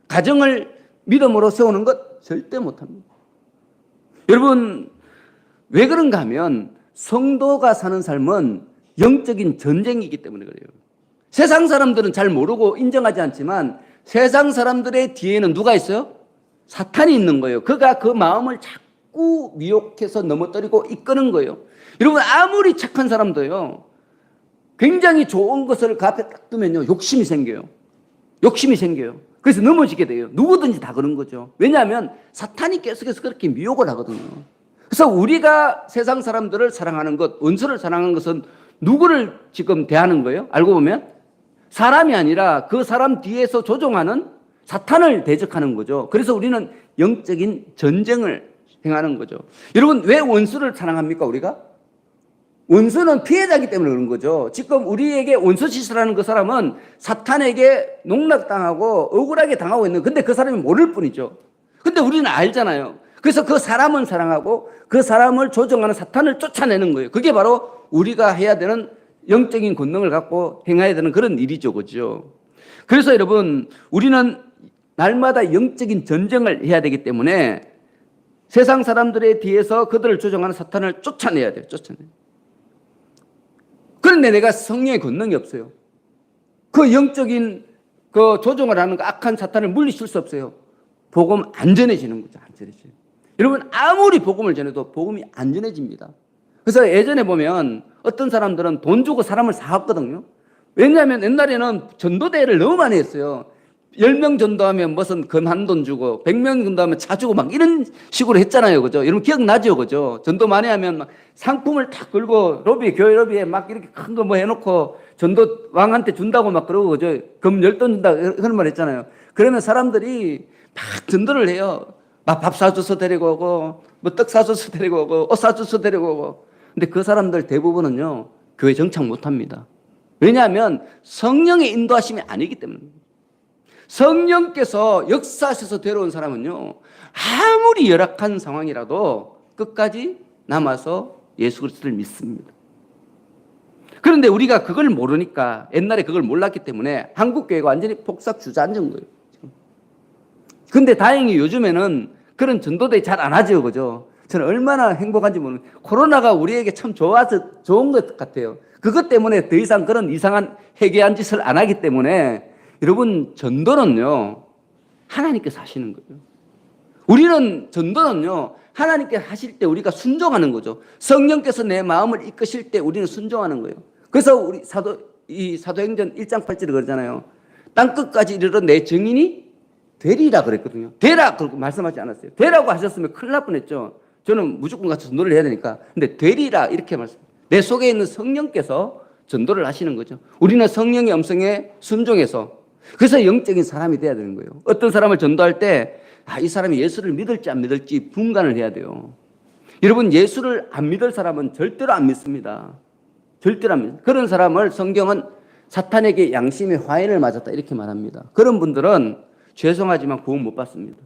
가정을 믿음으로 세우는 것 절대 못합니다. 여러분, 왜 그런가 하면 성도가 사는 삶은 영적인 전쟁이기 때문에 그래요. 세상 사람들은 잘 모르고 인정하지 않지만 세상 사람들의 뒤에는 누가 있어요? 사탄이 있는 거예요. 그가 그 마음을 자꾸 미혹해서 넘어뜨리고 이끄는 거예요. 여러분, 아무리 착한 사람도요, 굉장히 좋은 것을 그 앞에 딱 두면요, 욕심이 생겨요. 욕심이 생겨요. 그래서 넘어지게 돼요. 누구든지 다 그런 거죠. 왜냐하면 사탄이 계속해서 그렇게 미혹을 하거든요. 그래서 우리가 세상 사람들을 사랑하는 것, 원수를 사랑하는 것은 누구를 지금 대하는 거예요? 알고 보면 사람이 아니라 그 사람 뒤에서 조종하는 사탄을 대적하는 거죠. 그래서 우리는 영적인 전쟁을 행하는 거죠. 여러분, 왜 원수를 사랑합니까, 우리가? 원수는 피해자이기 때문에 그런 거죠. 지금 우리에게 원수 짓을 그 사람은 사탄에게 농락당하고 억울하게 당하고 있는, 근데 그 사람이 모를 뿐이죠. 근데 우리는 알잖아요. 그래서 그 사람은 사랑하고 그 사람을 조종하는 사탄을 쫓아내는 거예요. 그게 바로 우리가 해야 되는 영적인 권능을 갖고 행해야 되는 그런 일이죠. 그죠? 그래서 여러분, 우리는 날마다 영적인 전쟁을 해야 되기 때문에 세상 사람들에 뒤에서 그들을 조종하는 사탄을 쫓아내야 돼요. 쫓아내요. 그런데 내가 성령의 권능이 없어요. 그 영적인 그 조종을 하는 그 악한 사탄을 물리칠 수 없어요. 복음 안 전해지는 거죠. 안 전해져요. 여러분, 아무리 복음을 전해도 복음이 안 전해집니다. 그래서 예전에 보면 어떤 사람들은 돈 주고 사람을 사왔거든요. 왜냐하면 옛날에는 전도대회를 너무 많이 했어요. 10명 전도하면 무슨 금 한 돈 주고 100명 전도하면 차 주고 막 이런 식으로 했잖아요. 그죠? 여러분 기억나죠? 그죠? 전도 많이 하면 막 상품을 탁 걸고 교회 로비에 막 이렇게 큰 거 뭐 해놓고 전도 왕한테 준다고 막 그러고, 그죠? 금 10돈 준다 그런 말 했잖아요. 그러면 사람들이 막 전도를 해요. 막 밥 사줘서 데리고 오고 뭐 떡 사줘서 데리고 오고 옷 사줘서 데리고 오고. 근데 그 사람들 대부분은요, 교회 정착 못합니다. 왜냐하면 성령의 인도하심이 아니기 때문입니다. 성령께서 역사하셔서 데려온 사람은요, 아무리 열악한 상황이라도 끝까지 남아서 예수 그리스도를 믿습니다. 그런데 우리가 그걸 모르니까, 옛날에 그걸 몰랐기 때문에 한국 교회가 완전히 폭삭 주저앉은 거예요. 근데 다행히 요즘에는 그런 전도대회 잘 안 하죠. 그죠? 저는 얼마나 행복한지 모르는, 코로나가 우리에게 참 좋아서 좋은 것 같아요. 그것 때문에 더 이상 그런 이상한 회개한 짓을 안 하기 때문에, 여러분, 전도는요, 하나님께서 하시는 거예요. 우리는, 전도는요, 하나님께서 하실 때 우리가 순종하는 거죠. 성령께서 내 마음을 이끄실 때 우리는 순종하는 거예요. 그래서 우리 사도행전 1장 8절에 그러잖아요. 땅끝까지 이르러 내 증인이 되리라 그랬거든요. 되라! 그렇게 말씀하지 않았어요. 되라고 하셨으면 큰일 날 뻔했죠. 저는 무조건 같이 전도를 해야 되니까. 근데 되리라, 이렇게 말씀. 내 속에 있는 성령께서 전도를 하시는 거죠. 우리는 성령의 음성에 순종해서, 그래서 영적인 사람이 돼야 되는 거예요. 어떤 사람을 전도할 때, 이 사람이 예수를 믿을지 안 믿을지 분간을 해야 돼요. 여러분, 예수를 안 믿을 사람은 절대로 안 믿습니다. 절대로 안 믿습니다. 그런 사람을 성경은 사탄에게 양심의 화인을 맞았다, 이렇게 말합니다. 그런 분들은 죄송하지만 구원 못 받습니다.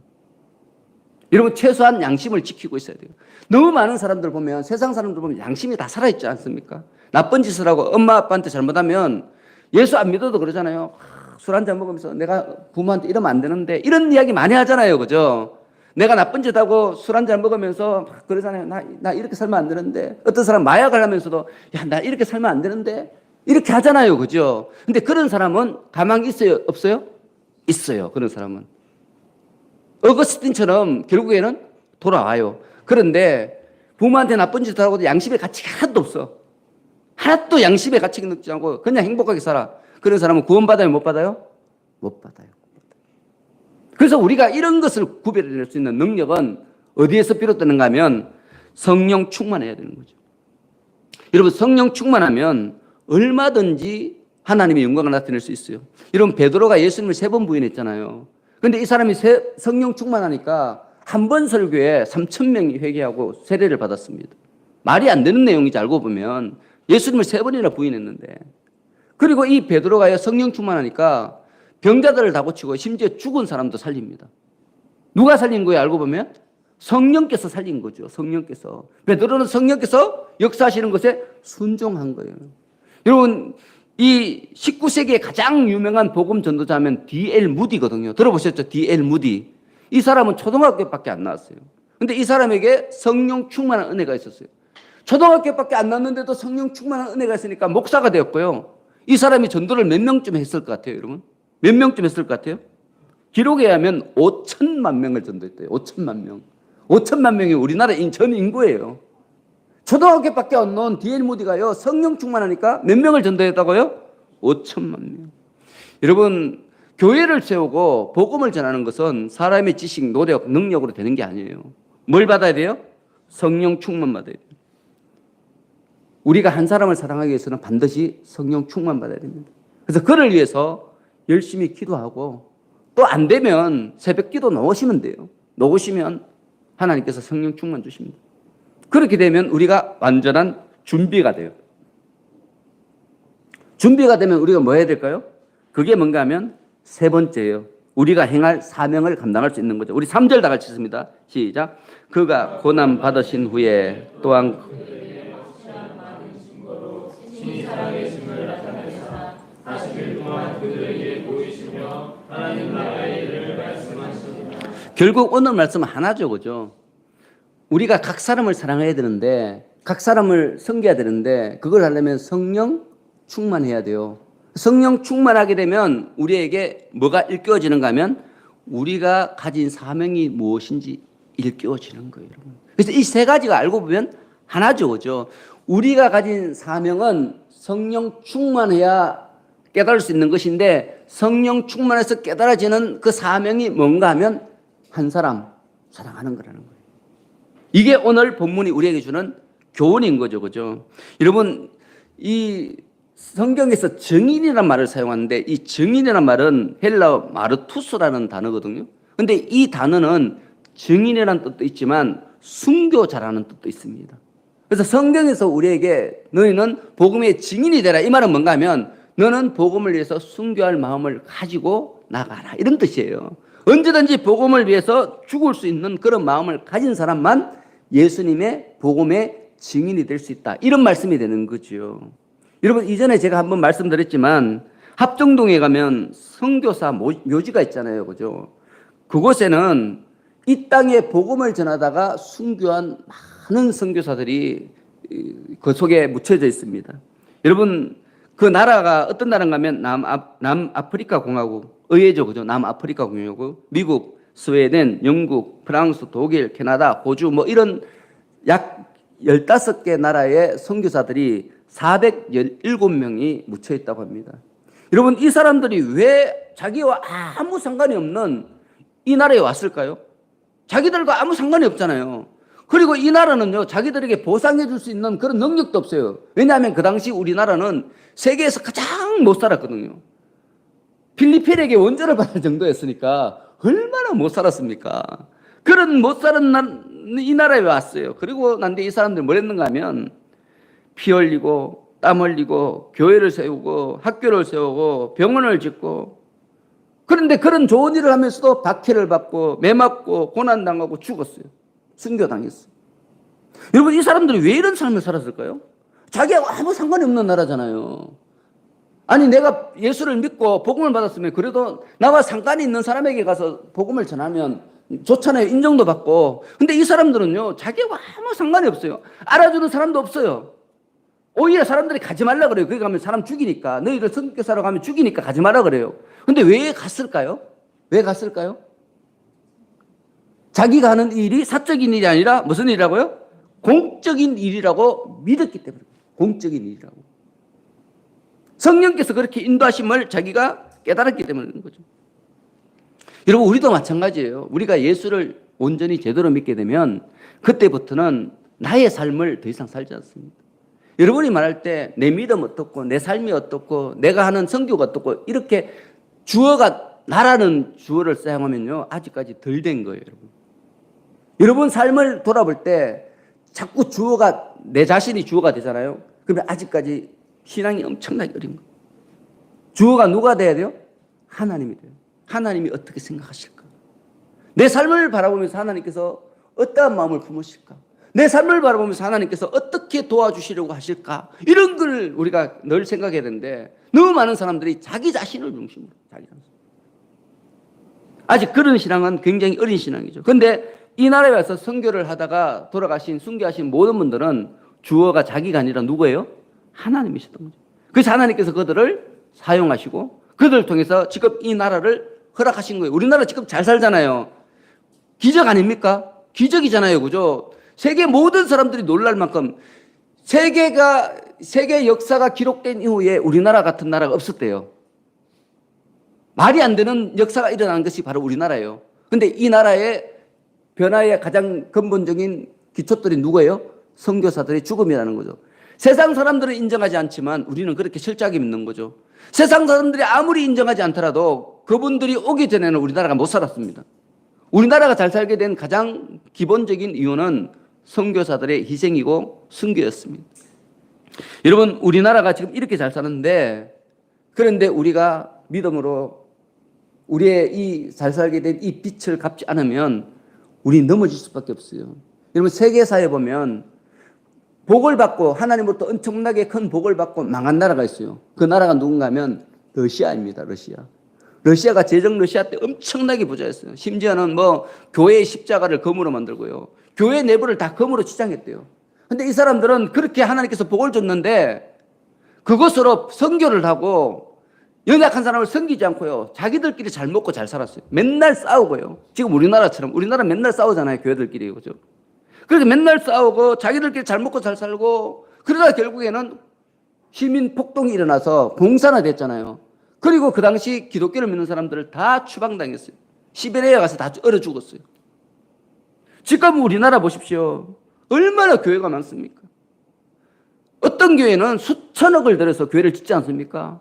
여러분, 최소한 양심을 지키고 있어야 돼요. 너무 많은 사람들 보면, 세상 사람들 보면 양심이 다 살아있지 않습니까? 나쁜 짓을 하고 엄마 아빠한테 잘못하면 예수 안 믿어도 그러잖아요. 술 한잔 먹으면서 내가 부모한테 이러면 안 되는데, 이런 이야기 많이 하잖아요. 그죠? 내가 나쁜 짓 하고 술 한잔 먹으면서 그러잖아요. 나 이렇게 살면 안 되는데. 어떤 사람 마약을 하면서도, 야, 나 이렇게 살면 안 되는데. 이렇게 하잖아요. 그죠? 근데 그런 사람은 가만히 있어요? 없어요? 있어요. 그런 사람은. 어거스틴처럼 결국에는 돌아와요. 그런데 부모한테 나쁜 짓을 하고도 양심의 가치가 하나도 없어. 하나도 양심의 가치가 느끼지 않고 그냥 행복하게 살아. 그런 사람은 구원받아요? 못 받아요? 못 받아요. 그래서 우리가 이런 것을 구별해낼 수 있는 능력은 어디에서 비롯되는가 하면 성령 충만해야 되는 거죠. 여러분, 성령 충만하면 얼마든지 하나님의 영광을 나타낼 수 있어요. 여러분, 베드로가 예수님을 3번 부인했잖아요. 그런데 이 사람이 성령 충만하니까 한 번 설교에 3,000명이 회개하고 세례를 받았습니다. 말이 안 되는 내용이지, 알고 보면. 예수님을 3번이나 부인했는데. 그리고 이 베드로가 성령 충만하니까 병자들을 다 고치고 심지어 죽은 사람도 살립니다. 누가 살린 거예요, 알고 보면? 성령께서 살린 거죠. 성령께서. 베드로는 성령께서 역사하시는 것에 순종한 거예요. 여러분, 이 19세기에 가장 유명한 복음 전도자면 D.L. 무디거든요. 들어보셨죠? D.L. 무디. 이 사람은 초등학교밖에 안 나왔어요. 근데 이 사람에게 성령 충만한 은혜가 있었어요. 초등학교밖에 안 나왔는데도 성령 충만한 은혜가 있으니까 목사가 되었고요. 이 사람이 전도를 몇 명쯤 했을 것 같아요, 여러분? 몇 명쯤 했을 것 같아요? 기록에 의하면 5천만 명을 전도했대요. 5천만 명. 5천만 명이 우리나라 전 인구예요. 초등학교밖에 안 나온 D.L. 무디가요, 성령 충만하니까 몇 명을 전도했다고요? 5천만 명. 여러분, 교회를 세우고 복음을 전하는 것은 사람의 지식, 노력, 능력으로 되는 게 아니에요. 뭘 받아야 돼요? 성령 충만 받아야 돼요. 우리가 한 사람을 사랑하기 위해서는 반드시 성령 충만 받아야 됩니다. 그래서 그를 위해서 열심히 기도하고 또 안 되면 새벽 기도 넣으시면 돼요. 넣으시면 하나님께서 성령 충만 주십니다. 그렇게 되면 우리가 완전한 준비가 돼요. 준비가 되면 우리가 뭐 해야 될까요? 그게 뭔가 하면 세 번째예요. 우리가 행할 사명을 감당할 수 있는 거죠. 우리 3절 다 같이 읽습니다. 시작. 그가 고난 받으신 후에 또한 결국 오늘 말씀은 하나죠, 그죠? 우리가 각 사람을 사랑해야 되는데, 각 사람을 섬겨야 되는데, 그걸 하려면 성령 충만해야 돼요. 성령 충만하게 되면 우리에게 뭐가 일깨워지는가 하면 우리가 가진 사명이 무엇인지 일깨워지는 거예요, 여러분. 그래서 이 세 가지가 알고 보면 하나죠, 그죠? 우리가 가진 사명은 성령 충만해야 깨달을 수 있는 것인데, 성령 충만해서 깨달아지는 그 사명이 뭔가 하면 한 사람 사랑하는 거라는 거예요. 이게 오늘 본문이 우리에게 주는 교훈인 거죠, 그죠? 여러분, 이 성경에서 증인이라는 말을 사용하는데, 이 증인이라는 말은 헬라어 마르투스라는 단어거든요. 근데 이 단어는 증인이라는 뜻도 있지만 순교자라는 뜻도 있습니다. 그래서 성경에서 우리에게 너희는 복음의 증인이 되라, 이 말은 뭔가 하면 너는 복음을 위해서 순교할 마음을 가지고 나가라, 이런 뜻이에요. 언제든지 복음을 위해서 죽을 수 있는 그런 마음을 가진 사람만 예수님의 복음의 증인이 될 수 있다, 이런 말씀이 되는 거죠. 여러분, 이전에 제가 한번 말씀드렸지만 합정동에 가면 선교사 묘지가 있잖아요, 그죠? 그곳에는 이 땅에 복음을 전하다가 순교한 많은 선교사들이 그 속에 묻혀져 있습니다. 여러분, 그 나라가 어떤 나라인가 하면 남아프리카 공화국, 의회죠, 그죠? 남아프리카 공화국, 미국, 스웨덴, 영국, 프랑스, 독일, 캐나다, 호주, 뭐 이런 약 15개 나라의 선교사들이 417명이 묻혀 있다고 합니다. 여러분, 이 사람들이 왜 자기와 아무 상관이 없는 이 나라에 왔을까요? 자기들과 아무 상관이 없잖아요. 그리고 이 나라는요, 자기들에게 보상해 줄 수 있는 그런 능력도 없어요. 왜냐하면 그 당시 우리나라는 세계에서 가장 못 살았거든요. 필리핀에게 원조를 받을 정도였으니까 얼마나 못 살았습니까? 그런 못 사는 이 나라에 왔어요. 그리고 난데 이 사람들 뭘 했는가 하면 피 흘리고 땀 흘리고 교회를 세우고 학교를 세우고 병원을 짓고, 그런데 그런 좋은 일을 하면서도 박해를 받고 매맞고 고난당하고 죽었어요. 순교당했어요. 여러분, 이 사람들이 왜 이런 삶을 살았을까요? 자기하고 아무 상관이 없는 나라잖아요. 아니, 내가 예수를 믿고 복음을 받았으면 그래도 나와 상관이 있는 사람에게 가서 복음을 전하면 좋잖아요. 인정도 받고. 근데 이 사람들은요, 자기하고 아무 상관이 없어요. 알아주는 사람도 없어요. 오히려 사람들이 가지 말라 그래요. 거기 가면 사람 죽이니까. 너희들 선교사로 가면 죽이니까 가지 말라 그래요. 근데 왜 갔을까요? 왜 갔을까요? 자기가 하는 일이 사적인 일이 아니라 무슨 일이라고요? 공적인 일이라고 믿었기 때문에. 공적인 일이라고. 성령께서 그렇게 인도하심을 자기가 깨달았기 때문에 그런 거죠. 여러분, 우리도 마찬가지예요. 우리가 예수를 온전히 제대로 믿게 되면 그때부터는 나의 삶을 더 이상 살지 않습니다. 여러분이 말할 때 내 믿음 어떻고 내 삶이 어떻고 내가 하는 선교가 어떻고 이렇게 주어가 나라는 주어를 사용하면요, 아직까지 덜 된 거예요, 여러분. 여러분 삶을 돌아볼 때 자꾸 주어가, 내 자신이 주어가 되잖아요. 그러면 아직까지 신앙이 엄청나게 어린 거예요. 주어가 누가 돼야 돼요? 하나님이 돼요. 하나님이 어떻게 생각하실까? 내 삶을 바라보면서 하나님께서 어떠한 마음을 품으실까? 내 삶을 바라보면서 하나님께서 어떻게 도와주시려고 하실까? 이런 걸 우리가 늘 생각해야 되는데 너무 많은 사람들이 자기 자신을 중심으로 아직 그런 신앙은 굉장히 어린 신앙이죠. 그런데 이 나라에 와서 선교를 하다가 돌아가신 순교하신 모든 분들은 주어가 자기가 아니라 누구예요? 하나님이셨던 거죠. 그래서 하나님께서 그들을 사용하시고 그들을 통해서 지금 이 나라를 허락하신 거예요. 우리나라 지금 잘 살잖아요. 기적 아닙니까? 기적이잖아요. 그죠? 세계 모든 사람들이 놀랄 만큼 세계 역사가 기록된 이후에 우리나라 같은 나라가 없었대요. 말이 안 되는 역사가 일어난 것이 바로 우리나라예요. 근데 이 나라의 변화의 가장 근본적인 기초들이 누구예요? 선교사들의 죽음이라는 거죠. 세상 사람들은 인정하지 않지만 우리는 그렇게 철저하게 믿는 거죠. 세상 사람들이 아무리 인정하지 않더라도 그분들이 오기 전에는 우리나라가 못 살았습니다. 우리나라가 잘 살게 된 가장 기본적인 이유는 선교사들의 희생이고 순교였습니다. 여러분, 우리나라가 지금 이렇게 잘 사는데, 그런데 우리가 믿음으로 우리의 이 잘 살게 된 이 빛을 갚지 않으면 우리 넘어질 수밖에 없어요. 여러분, 세계사에 보면 복을 받고 하나님으로부터 엄청나게 큰 복을 받고 망한 나라가 있어요. 그 나라가 누군가 하면 러시아입니다. 러시아가 제정 러시아 때 엄청나게 부자였어요. 심지어는 뭐 교회의 십자가를 금으로 만들고요. 교회 내부를 다 금으로 치장했대요. 근데 이 사람들은 그렇게 하나님께서 복을 줬는데 그것으로 선교를 하고 연약한 사람을 섬기지 않고요. 자기들끼리 잘 먹고 잘 살았어요. 맨날 싸우고요. 지금 우리나라처럼 우리나라 맨날 싸우잖아요. 교회들끼리. 그죠? 그래서 맨날 싸우고 자기들끼리 잘 먹고 잘 살고 그러다 결국에는 시민 폭동이 일어나서 공산화됐잖아요. 그리고 그 당시 기독교를 믿는 사람들을 다 추방당했어요. 시베리아 가서 다 얼어 죽었어요. 지금 우리나라 보십시오. 얼마나 교회가 많습니까? 어떤 교회는 수천억을 들여서 교회를 짓지 않습니까?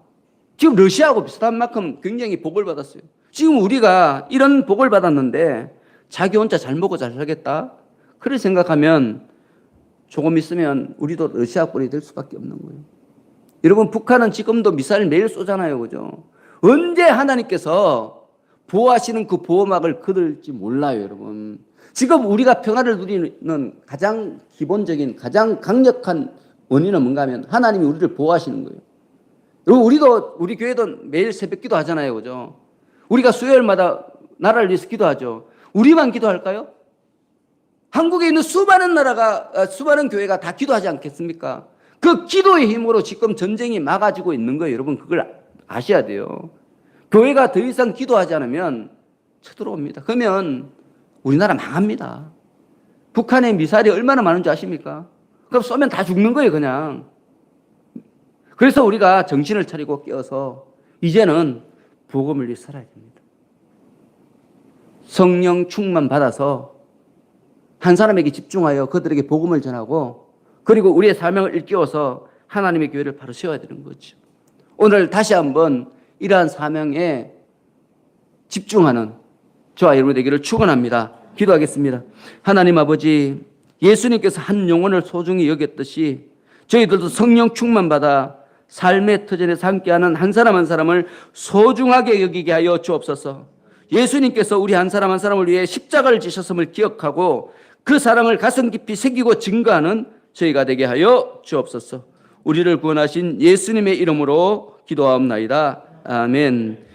지금 러시아하고 비슷한 만큼 굉장히 복을 받았어요. 지금 우리가 이런 복을 받았는데 자기 혼자 잘 먹고 잘 살겠다? 그렇게 생각하면 조금 있으면 우리도 러시아권이 될 수밖에 없는 거예요. 여러분, 북한은 지금도 미사일 매일 쏘잖아요. 그죠? 언제 하나님께서 보호하시는 그 보호막을 그을지 몰라요, 여러분. 지금 우리가 평화를 누리는 가장 기본적인, 가장 강력한 원인은 뭔가 하면 하나님이 우리를 보호하시는 거예요. 여러분, 우리 교회도 매일 새벽 기도 하잖아요. 그죠? 우리가 수요일마다 나라를 위해서 기도하죠. 우리만 기도할까요? 한국에 있는 수많은 교회가 다 기도하지 않겠습니까? 그 기도의 힘으로 지금 전쟁이 막아지고 있는 거예요. 여러분, 그걸 아셔야 돼요. 교회가 더 이상 기도하지 않으면 쳐들어옵니다. 그러면 우리나라 망합니다. 북한의 미사일이 얼마나 많은지 아십니까? 그럼 쏘면 다 죽는 거예요, 그냥. 그래서 우리가 정신을 차리고 깨어서 이제는 복음을 위해 살아야 됩니다. 성령 충만 받아서 한 사람에게 집중하여 그들에게 복음을 전하고 그리고 우리의 사명을 일깨워서 하나님의 교회를 바로 세워야 되는 거죠. 오늘 다시 한번 이러한 사명에 집중하는 저와 여러분 되기를 축원합니다. 기도하겠습니다. 하나님 아버지, 예수님께서 한 영혼을 소중히 여겼듯이 저희들도 성령 충만 받아 삶의 터전에서 함께하는 한 사람 한 사람을 소중하게 여기게 하여 주옵소서. 예수님께서 우리 한 사람 한 사람을 위해 십자가를 지셨음을 기억하고 그 사랑을 가슴 깊이 새기고 증거하는 저희가 되게 하여 주옵소서. 우리를 구원하신 예수님의 이름으로 기도하옵나이다. 아멘.